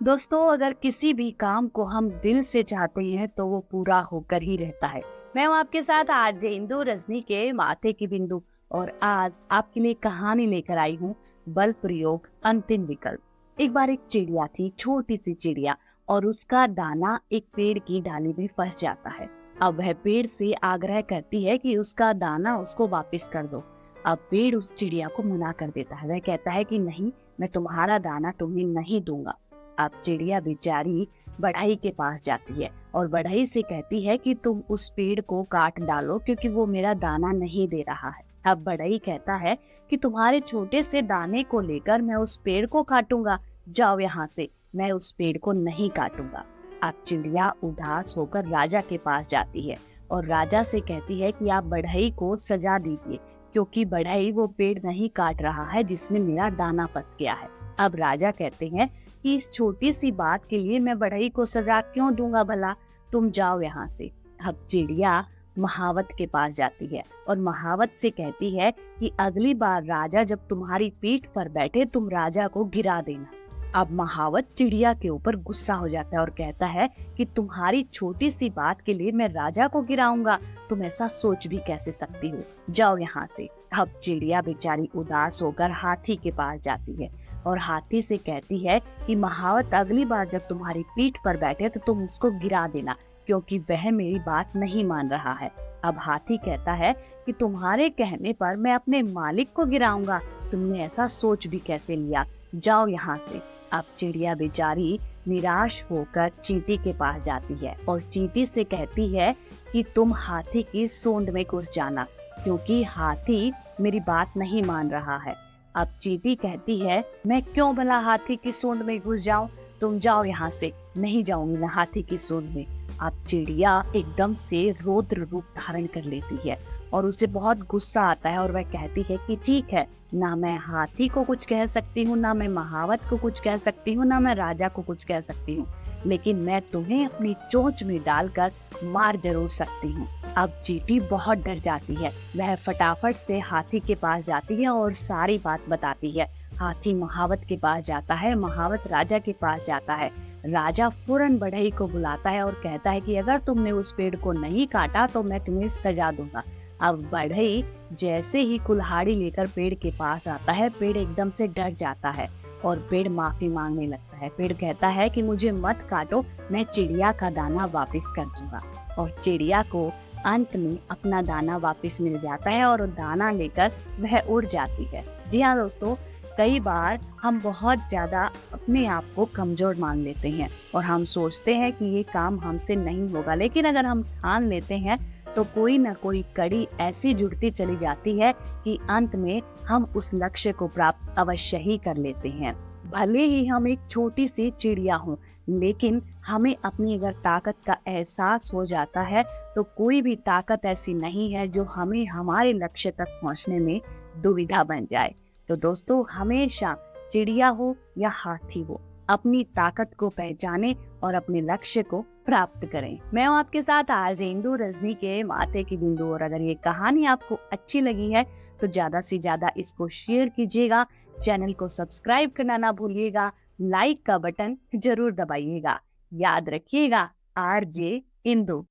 दोस्तों, अगर किसी भी काम को हम दिल से चाहते हैं तो वो पूरा होकर ही रहता है। मैं हूँ आपके साथ आरजे इंदु रजनी के माथे की बिंदु। और आज आपके लिए कहानी लेकर आई हूँ, बल प्रयोग अंतिम विकल्प। एक बार एक चिड़िया थी, छोटी सी चिड़िया, और उसका दाना एक पेड़ की डाली में फंस जाता है। अब वह पेड़ से आग्रह करती है कि उसका दाना उसको वापस कर दो। अब पेड़ उस चिड़िया को मना कर देता है। वह कहता है कि नहीं, मैं तुम्हारा दाना तुम्हें नहीं दूंगा। अब चिड़िया बेचारी बढ़ई के पास जाती है और बढ़ई से कहती है कि तुम उस पेड़ को काट डालो, क्योंकि वो मेरा दाना नहीं दे रहा है। अब बढ़ई कहता है कि तुम्हारे छोटे से दाने को लेकर मैं उस पेड़ को काटूंगा, जाओ यहाँ से, मैं उस पेड़ को नहीं काटूंगा। अब चिड़िया उदास होकर राजा के पास जाती है और राजा से कहती है कि आप बढ़ई को सजा दीजिए, क्योंकि बढ़ई वो पेड़ नहीं काट रहा है जिसमें मेरा दाना फंस गया है। अब राजा कहते हैं कि इस छोटी सी बात के लिए मैं बढ़ई को सजा क्यों दूंगा भला, तुम जाओ यहाँ से। अब चिड़िया महावत के पास जाती है और महावत से कहती है कि अगली बार राजा जब तुम्हारी पीठ पर बैठे तुम राजा को गिरा देना। अब महावत चिड़िया के ऊपर गुस्सा हो जाता है और कहता है कि तुम्हारी छोटी सी बात के लिए मैं राजा को गिराऊंगा, तुम ऐसा सोच भी कैसे सकती हो, जाओ यहाँ से। अब चिड़िया बेचारी उदास होकर हाथी के पास जाती है और हाथी से कहती है कि महावत अगली बार जब तुम्हारी पीठ पर बैठे तो तुम उसको गिरा देना, क्योंकि वह मेरी बात नहीं मान रहा है। अब हाथी कहता है कि तुम्हारे कहने पर मैं अपने मालिक को गिराऊंगा, तुमने ऐसा सोच भी कैसे लिया, जाओ यहाँ से। अब चिड़िया बेचारी निराश होकर चींटी के पास जाती है और चींटी से कहती है कि तुम हाथी की सूंड में घुस जाना, क्योंकि हाथी मेरी बात नहीं मान रहा है। अब चींटी कहती है, मैं क्यों भला हाथी की सूंड में घुस जाऊं, तुम जाओ यहाँ से, नहीं जाऊंगी मैं हाथी की सूंड में। अब चिड़िया एकदम से रौद्र रूप धारण कर लेती है और उसे बहुत गुस्सा आता है और वह कहती है कि ठीक है, ना मैं हाथी को कुछ कह सकती हूँ, ना मैं महावत को कुछ कह सकती हूँ, ना मैं राजा को कुछ कह सकती हूँ, लेकिन मैं तुम्हें अपनी चोंच में डालकर मार जरूर सकती हूँ। अब चींटी बहुत डर जाती है। वह फटाफट से हाथी के पास जाती है और सारी बात बताती है। हाथी महावत के पास जाता है, महावत राजा के पास जाता है। राजा फौरन बढ़ई को बुलाता है और कहता है कि अगर तुमने उस पेड़ को नहीं काटा तो मैं तुम्हें सजा दूंगा। अब बढ़ई जैसे ही कुल्हाड़ी लेकर पेड़ के पास आता है, पेड़ एकदम से डर जाता है और पेड़ माफी मांगने लगता है। पेड़ कहता है कि मुझे मत काटो, मैं चिड़िया का दाना वापस कर दूंगा। और चिड़िया को अंत में अपना दाना वापस मिल जाता है और दाना लेकर वह उड़ जाती है। जी हाँ दोस्तों, कई बार हम बहुत ज्यादा अपने आप को कमजोर मान लेते हैं और हम सोचते हैं कि ये काम हमसे नहीं होगा, लेकिन अगर हम ठान लेते हैं तो कोई ना कोई कड़ी ऐसी जुड़ती चली जाती है कि अंत में हम उस लक्ष्य को प्राप्त अवश्य ही कर लेते हैं। भले ही हम एक छोटी सी चिड़िया हों, लेकिन हमें अपनी अगर ताकत का एहसास हो जाता है तो कोई भी ताकत ऐसी नहीं है जो हमें हमारे लक्ष्य तक पहुंचने में दुविधा बन जाए। तो दोस्तों, हमेशा चिड़िया हो या हाथी हो, अपनी ताकत को पहचाने और अपने लक्ष्य को प्राप्त करें। मैं हूँ आपके साथ आरजे इंदु रजनी के माथे की बिंदु। और अगर ये कहानी आपको अच्छी लगी है तो ज्यादा से ज्यादा इसको शेयर कीजिएगा, चैनल को सब्सक्राइब करना ना भूलिएगा, लाइक का बटन जरूर दबाइएगा। याद रखिएगा, आरजे इंदु।